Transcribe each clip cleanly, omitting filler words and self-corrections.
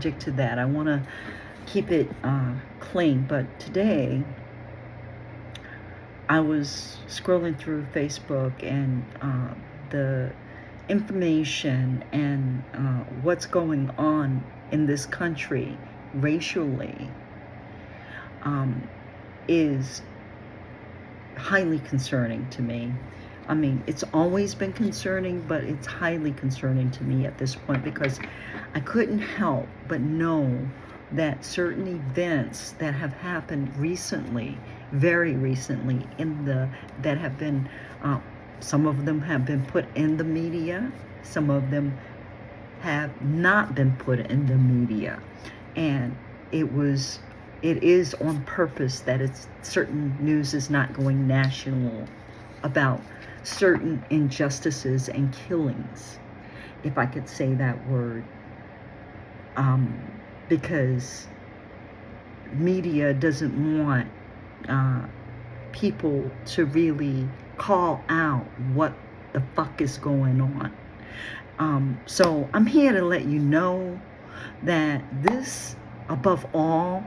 To that. I want to keep it clean, but today I was scrolling through Facebook and the information and what's going on in this country racially is highly concerning to me. I mean, it's always been concerning, but it's highly concerning to me at this point because I couldn't help but know that certain events that have happened recently, very recently, that have been, some of them have been put in the media, some of them have not been put in the media, and it is on purpose that it's certain news is not going national about certain injustices and killings, if I could say that word, because media doesn't want people to really call out what the fuck is going on. So I'm here to let you know that this, above all,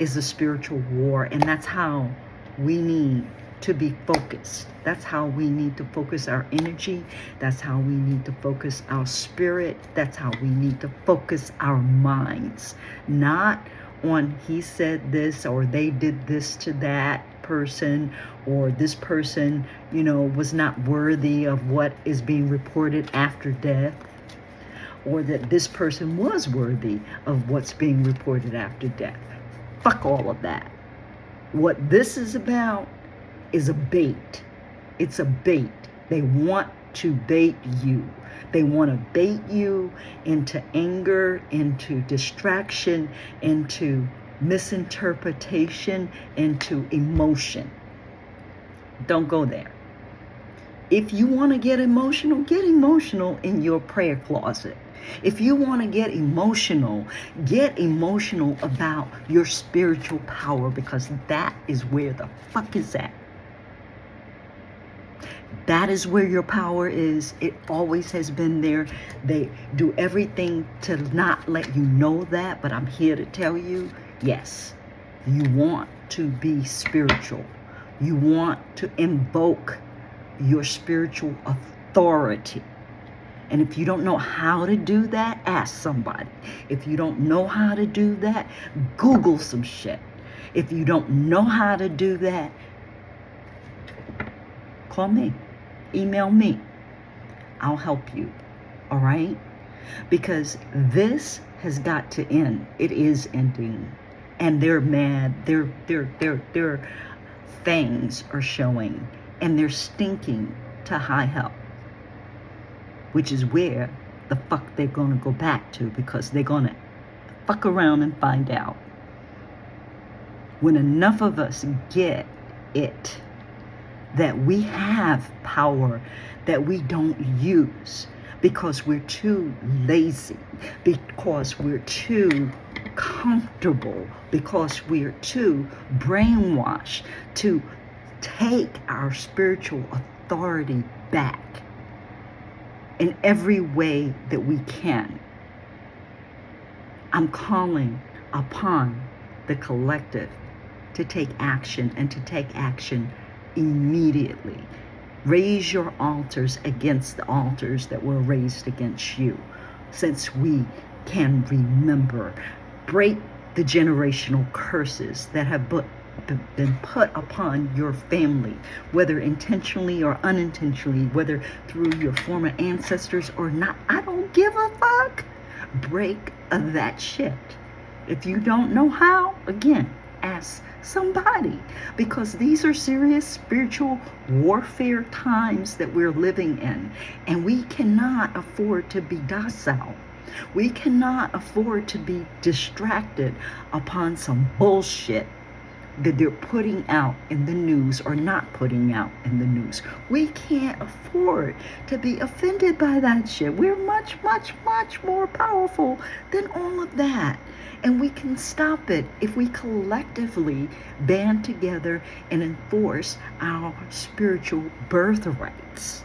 is a spiritual war, and that's how we need to be focused. That's how we need to focus our energy. That's how we need to focus our spirit. That's how we need to focus our minds. Not on he said this or they did this to that person, or this person, was not worthy of what is being reported after death, or that this person was worthy of what's being reported after death. Fuck all of that. What this is about is a bait. It's a bait. They want to bait you. They want to bait you into anger, into distraction, into misinterpretation, into emotion. Don't go there. If you want to get emotional in your prayer closet. If you want to get emotional about your spiritual power, because that is where the fuck is at. That is where your power is. It always has been there. They do everything to not let you know that, but I'm here to tell you, yes, you want to be spiritual. You want to invoke your spiritual authority. And if you don't know how to do that, ask somebody. If you don't know how to do that, Google some shit. If you don't know how to do that, call me, email me. I'll help you, all right? Because this has got to end. It is ending. And they're mad. Their fangs are showing. And they're stinking to high hell. Which is where the fuck they're going to go back to, because they're going to fuck around and find out. When enough of us get it, that we have power that we don't use because we're too lazy, because we're too comfortable, because we're too brainwashed to take our spiritual authority back in every way that we can. I'm calling upon the collective to take action, and to take action immediately. Raise your altars against the altars that were raised against you, since we can remember. Break the generational curses that have been put upon your family, whether intentionally or unintentionally, whether through your former ancestors or not. I don't give a fuck. Break that shit. If you don't know how, again, ask somebody, because these are serious spiritual warfare times that we're living in, and we cannot afford to be docile. We cannot afford to be distracted upon some bullshit that they're putting out in the news or not putting out in the news. We can't afford to be offended by that shit. We're much, much, much more powerful than all of that. And we can stop it if we collectively band together and enforce our spiritual birthrights.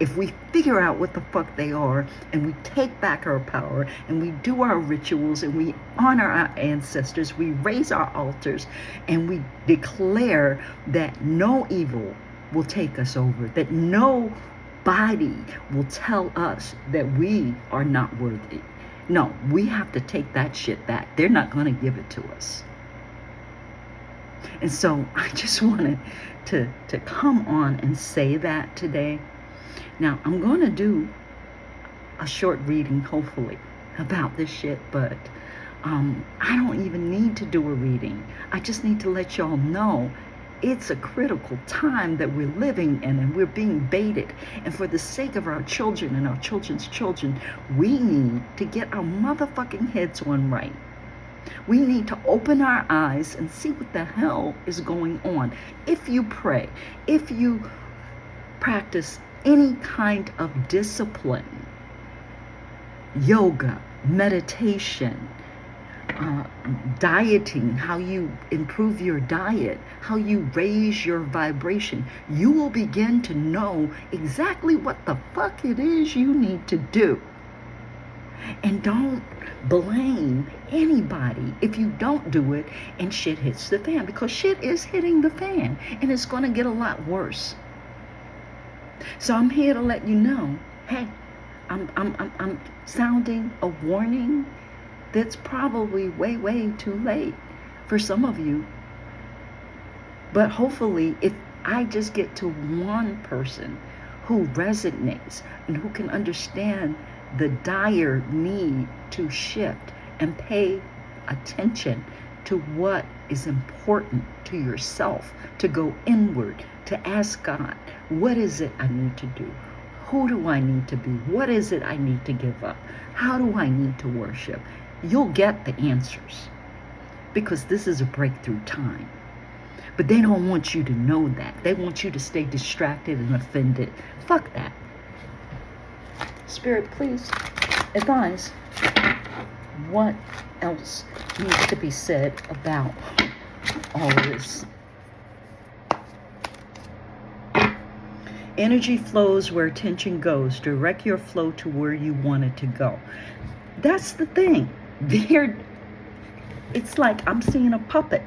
if we figure out what the fuck they are, and we take back our power, and we do our rituals, and we honor our ancestors, we raise our altars, and we declare that no evil will take us over, that no body will tell us that we are not worthy. No, we have to take that shit back. They're not going to give it to us. And so I just wanted to come on and say that today. Now, I'm going to do a short reading, hopefully, about this shit, but I don't even need to do a reading. I just need to let y'all know it's a critical time that we're living in, and we're being baited. And for the sake of our children and our children's children, we need to get our motherfucking heads on right. We need to open our eyes and see what the hell is going on. If you pray, if you practice any kind of discipline, yoga, meditation, dieting, how you improve your diet, how you raise your vibration, you will begin to know exactly what the fuck it is you need to do. And don't blame anybody if you don't do it and shit hits the fan, because shit is hitting the fan, and it's going to get a lot worse. So I'm here to let you know, hey, I'm sounding a warning that's probably way too late for some of you. But hopefully, if I just get to one person who resonates and who can understand the dire need to shift and pay attention to what is important to yourself, to go inward, to ask God, what is it I need to do? Who do I need to be? What is it I need to give up? How do I need to worship? You'll get the answers, because this is a breakthrough time. But they don't want you to know that. They want you to stay distracted and offended. Fuck that. Spirit, please advise what else needs to be said about all of this. Energy flows where attention goes. Direct your flow to where you want it to go. That's the thing. It's like I'm seeing a puppet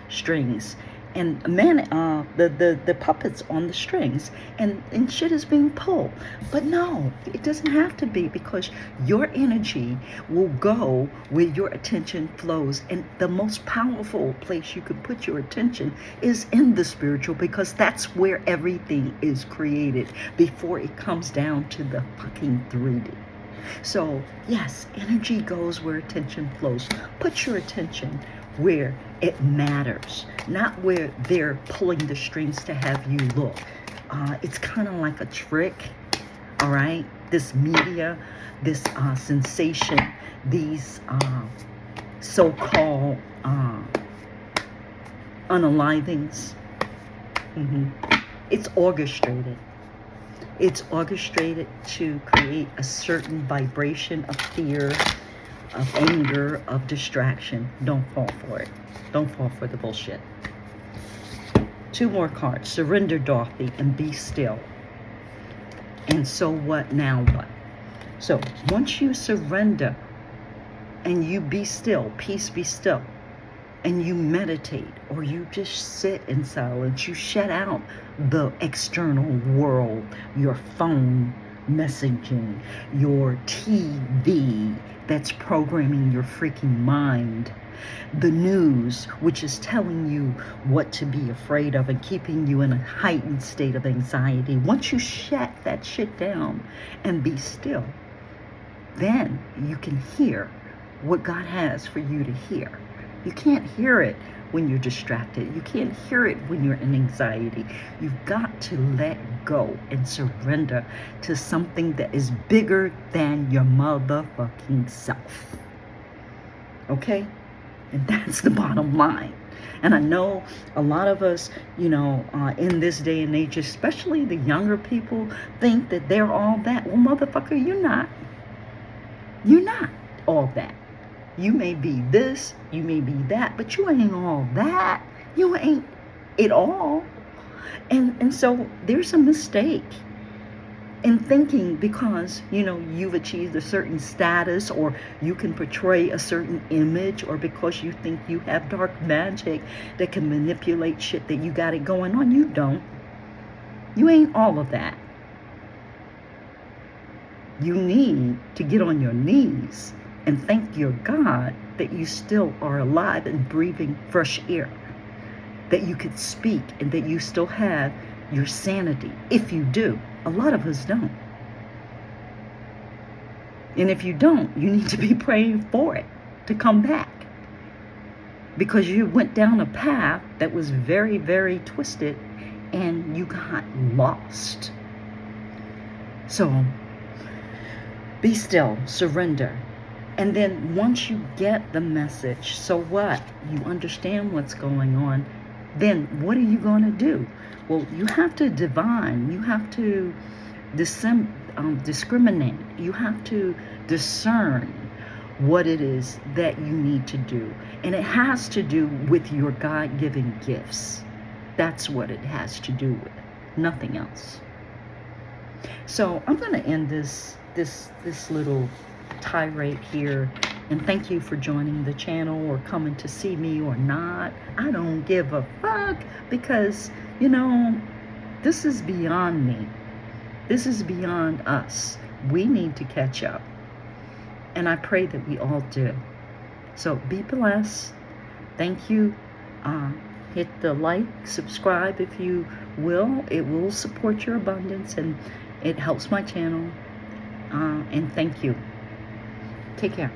strings, and the puppets on the strings, and shit is being pulled. But no, it doesn't have to be, because your energy will go where your attention flows. And the most powerful place you can put your attention is in the spiritual, because that's where everything is created before it comes down to the fucking 3D. So yes, energy goes where attention flows. Put your attention where it matters, not where they're pulling the strings to have you look. It's kind of like a trick, all right? This media, this sensation, these so-called unalivings. It's orchestrated. It's orchestrated to create a certain vibration of fear, of anger, of distraction. Don't fall for it. Don't fall for the bullshit. 2 more cards. Surrender, Dorothy, and be still. And so what, now what? So once you surrender and you be still, peace be still, and you meditate, or you just sit in silence, you shut out the external world, your phone messaging, your TV that's programming your freaking mind, the news, which is telling you what to be afraid of and keeping you in a heightened state of anxiety. Once you shut that shit down and be still, then you can hear what God has for you to hear. You can't hear it when you're distracted. You can't hear it when you're in anxiety. You've got to let go and surrender to something that is bigger than your motherfucking self. Okay? And that's the bottom line. And I know a lot of us, in this day and age, especially the younger people, think that they're all that. Well, motherfucker, you're not. You're not all that. You may be this, you may be that, but you ain't all that. You ain't it all. And so there's a mistake And thinking because, you know, you've achieved a certain status, or you can portray a certain image, or because you think you have dark magic that can manipulate shit that you got it going on. You don't. You ain't all of that. You need to get on your knees and thank your God that you still are alive and breathing fresh air, that you could speak, and that you still have your sanity. If you do. A lot of us don't. And if you don't, you need to be praying for it to come back, because you went down a path that was very, very twisted and you got lost. So be still, surrender. And then once you get the message, so what? You understand what's going on. Then what are you going to do? Well, you have to divine. You have to discriminate. You have to discern what it is that you need to do. And it has to do with your God-given gifts. That's what it has to do with. Nothing else. So I'm going to end this little tirade here, and thank you for joining the channel or coming to see me or not. I don't give a fuck, because, you know, this is beyond me. This is beyond us. We need to catch up, and I pray that we all do. So be blessed. Thank you. Hit the like, subscribe if you will. It will support your abundance, and it helps my channel. And thank you. Take care.